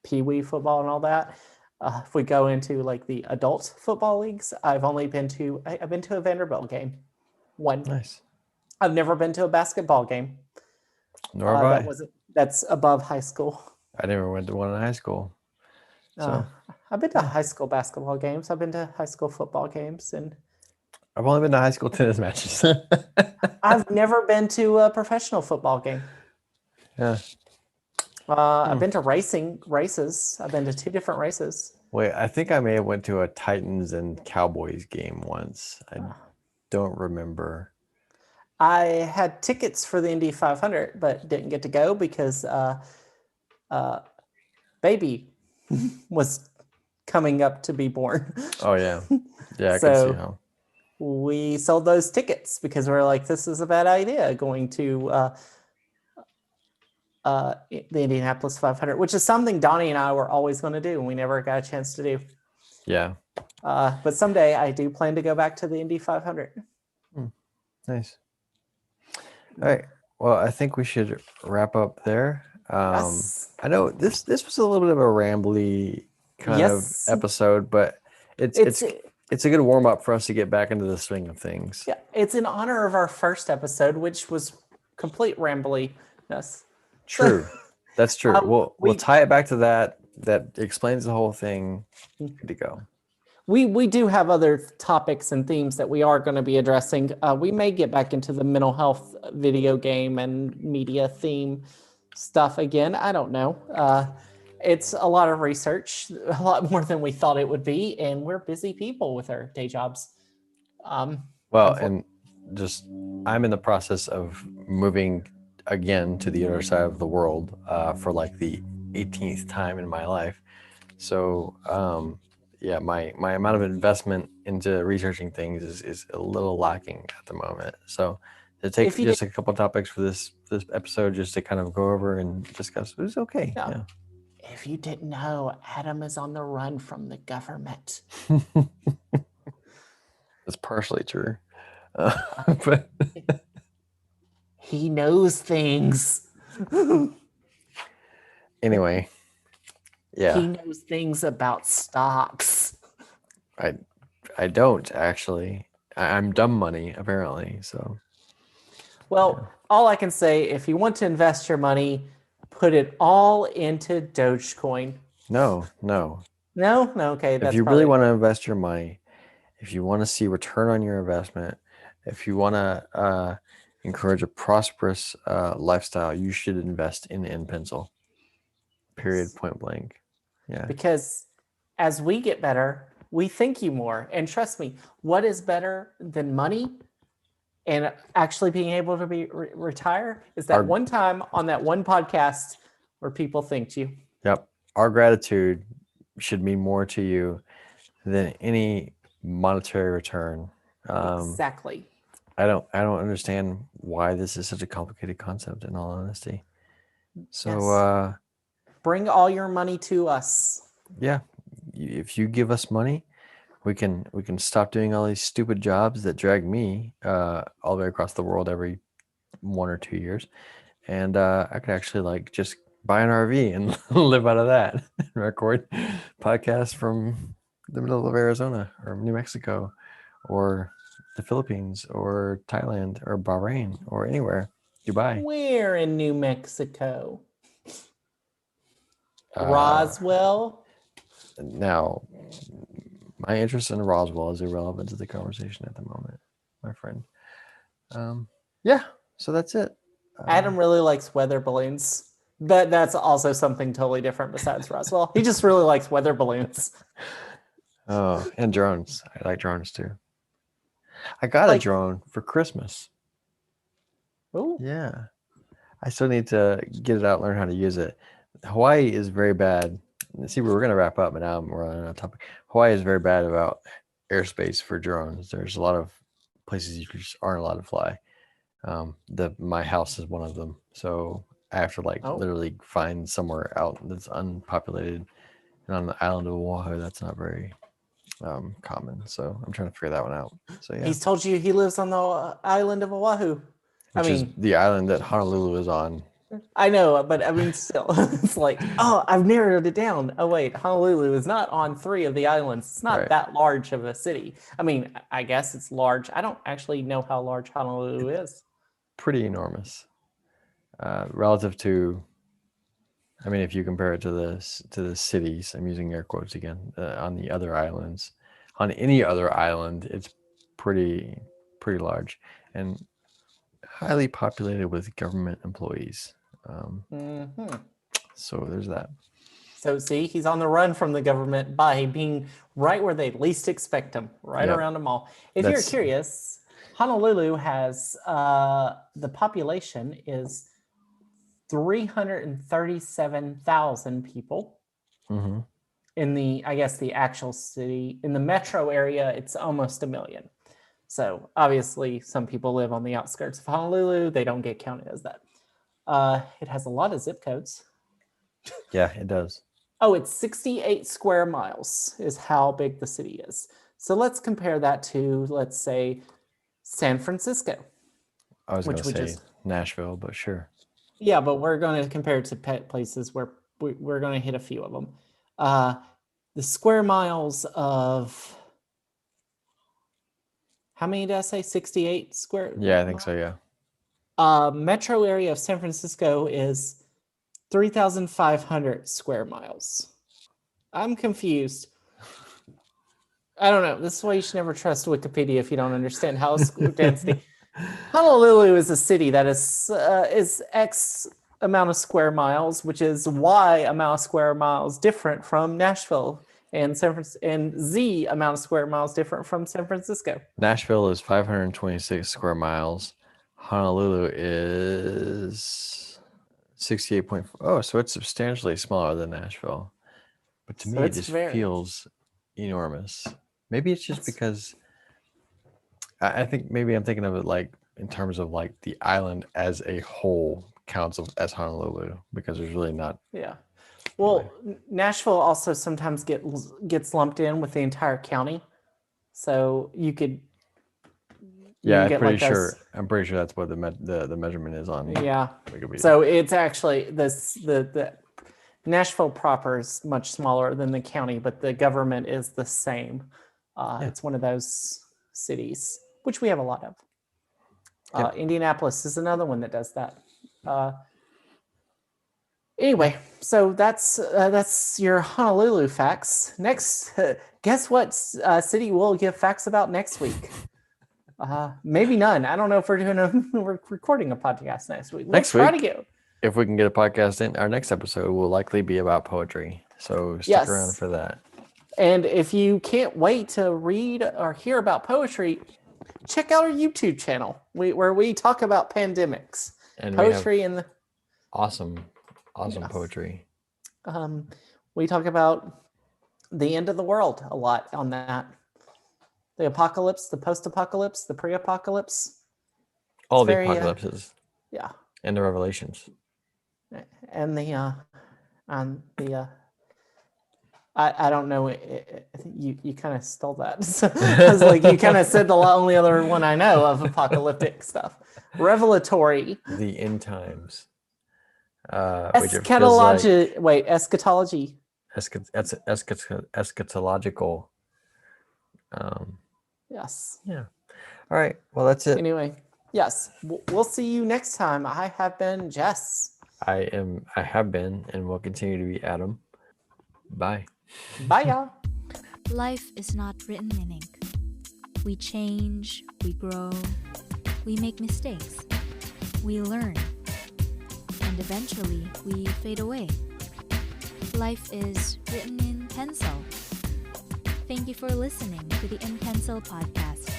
pee wee football and all that, if we go into like the adult football leagues, I've been to a Vanderbilt game. One. nice. I've never been to a basketball game. Nor have I. That's above high school. I never went to one in high school. Uh, So I've been to yeah, high school basketball games. I've been to high school football games, and I've only been to high school tennis matches. I've never been to a professional football game. Yeah. I've been to races. I've been to 2 different races. Wait, I think I may have went to a Titans and Cowboys game once. I don't remember. I had tickets for the Indy 500, but didn't get to go because baby was coming up to be born. Oh yeah, yeah, I can see So how. we sold those tickets because we are like, this is a bad idea going to the Indianapolis 500, which is something Donnie and I were always going to do, and we never got a chance to do. Yeah. But someday I do plan to go back to the Indy 500. Nice. All right. Well, I think we should wrap up there. Yes. I know this was a little bit of a rambly kind Yes. of episode, but it's a good warm up for us to get back into the swing of things. Yeah, it's in honor of our first episode, which was complete rambliness. True. That's true. We'll tie it back to that. That explains the whole thing. Good to go. We do have other topics and themes that we are going to be addressing. We may get back into the mental health video game and media theme stuff again. I don't know. It's a lot of research, a lot more than we thought it would be, and we're busy people with our day jobs. Well, and just I'm in the process of moving again to the other side of the world for like the 18th time in my life. So yeah, my amount of investment into researching things is a little lacking at the moment. So to take If you didn't just a couple topics for this episode just to kind of go over and discuss, it was okay. know, Yeah. if you didn't know, Adam is on the run from the government. That's partially true. Uh, But he knows things. anyway, He yeah, knows things about stocks. I I don't actually. I'm dumb money apparently. So Well, all I can say, if you want to invest your money, put it all into Dogecoin. no, no. No, no, okay, If that's you really probably want to invest your money, if you want to see return on your investment, if you want to encourage a prosperous lifestyle, you should invest in pencil. Period. Point blank. Yeah. because as we get better, we thank you more. And trust me, what is better than money and actually being able to be retire is that Our one time on that one podcast where people thanked you. yep. Our gratitude should mean more to you than any monetary return. Um, Exactly. I don't understand why this is such a complicated concept. In all honesty. So Yes. Bring all your money to us. yeah, if you give us money, we can stop doing all these stupid jobs that drag me all the way across the world every 1 or 2 years, and I could actually like just buy an RV and live out of that and record podcasts from the middle of Arizona or New Mexico or the Philippines or Thailand or Bahrain or anywhere, Dubai. We're in New Mexico. Uh, Roswell. Now, my interest in Roswell is irrelevant to the conversation at the moment, my friend. Yeah, so that's it. Adam really likes weather balloons. That's also something totally different besides Roswell. He just really likes weather balloons. Oh, and drones. I like drones too. I got a Like, drone for Christmas. oh, Yeah. I still need to get it out, learn how to use it. Hawaii is very bad. See, we were going to wrap up, but now we're on a topic. Hawaii is very bad about airspace for drones. There's a lot of places you just aren't allowed to fly. My house is one of them, so I have to like oh, literally find somewhere out that's unpopulated. And on the island of Oahu, that's not very common. So I'm trying to figure that one out. So yeah, he's told you he lives on the island of Oahu. I which is mean, the island that Honolulu is on. I know, but I mean, still, it's like, oh, I've narrowed it down. Oh, wait, Honolulu is not on three of the islands. It's not Right, that large of a city. I mean, I guess it's large. I don't actually know how large Honolulu is. pretty enormous relative to. I mean, if you compare it to the cities, I'm using air quotes again on the other islands. On any other island, it's pretty large and highly populated with government employees. Um, Hmm. so there's that. So, see, he's on the run from the government by being right where they least expect him, right Yep, around the mall. If you're that's curious, Honolulu has the population is 337,000 people. hmm In the, I guess, the actual city. In the metro area, it's almost a million. So obviously, some people live on the outskirts of Honolulu. They don't get counted as that. It has a lot of zip codes. yeah, it does. Oh, it's 68 square miles is how big the city is. So let's compare that to, let's say, San Francisco, I was gonna which we say just, Nashville, but sure. yeah, but we're going to compare it to pet places where we're going to hit a few of them. Uh, the square miles of, how many did I say? 68 square Yeah, I think miles? so. Yeah. Metro area of San Francisco is 3,500 square miles. I'm confused. I don't know. This is why you should never trust Wikipedia if you don't understand how density. Honolulu is a city that is X amount of square miles, which is Y amount of square miles different from Nashville, and and Z amount of square miles different from San Francisco. Nashville is 526 square miles. Honolulu is 68.4. Oh, so it's substantially smaller than Nashville. But to So me, it it's just very. feels enormous. Maybe it's just It's, because I think maybe I'm thinking of it like in terms of like the island as a whole counts as Honolulu because there's really not yeah. really. Well, Nashville also sometimes gets lumped in with the entire county, so you could Yeah, I'm get pretty like sure. those. I'm pretty sure that's what the measurement is on Yeah. Wikipedia. So it's actually the Nashville proper is much smaller than the county, but the government is the same. Yeah. It's one of those cities, which we have a lot of. Yep. Indianapolis is another one that does that. Uh, Yeah. anyway, so that's your Honolulu facts. Next, guess what city we'll give facts about next week? Maybe none. I don't know if we're doing we're recording a podcast next week. We'll Next try to week, get. if we can get a podcast in, our next episode will likely be about poetry. So stick around Yes. for that. And if you can't wait to read or hear about poetry, check out our YouTube channel where we talk about pandemics, And poetry, we have and awesome yes. poetry. We talk about the end of the world a lot on that. The apocalypse, the post-apocalypse, the pre-apocalypse. All the very, apocalypses. Yeah. And the revelations. And I don't know. You kind of stole that. I was like, you kind of said the only other one I know of apocalyptic stuff. Revelatory. The end times. Eschatology. Wait, eschatology. Eschatological. Yes. Yeah. All right. Well, that's it. Anyway, yes. We'll see you next time. I have been Jess. I have been and will continue to be Adam. Bye. Bye, y'all. Life is not written in ink. We change, we grow, we make mistakes, we learn, and eventually we fade away. Life is written in pencil. Thank you for listening to the In Pencil podcast.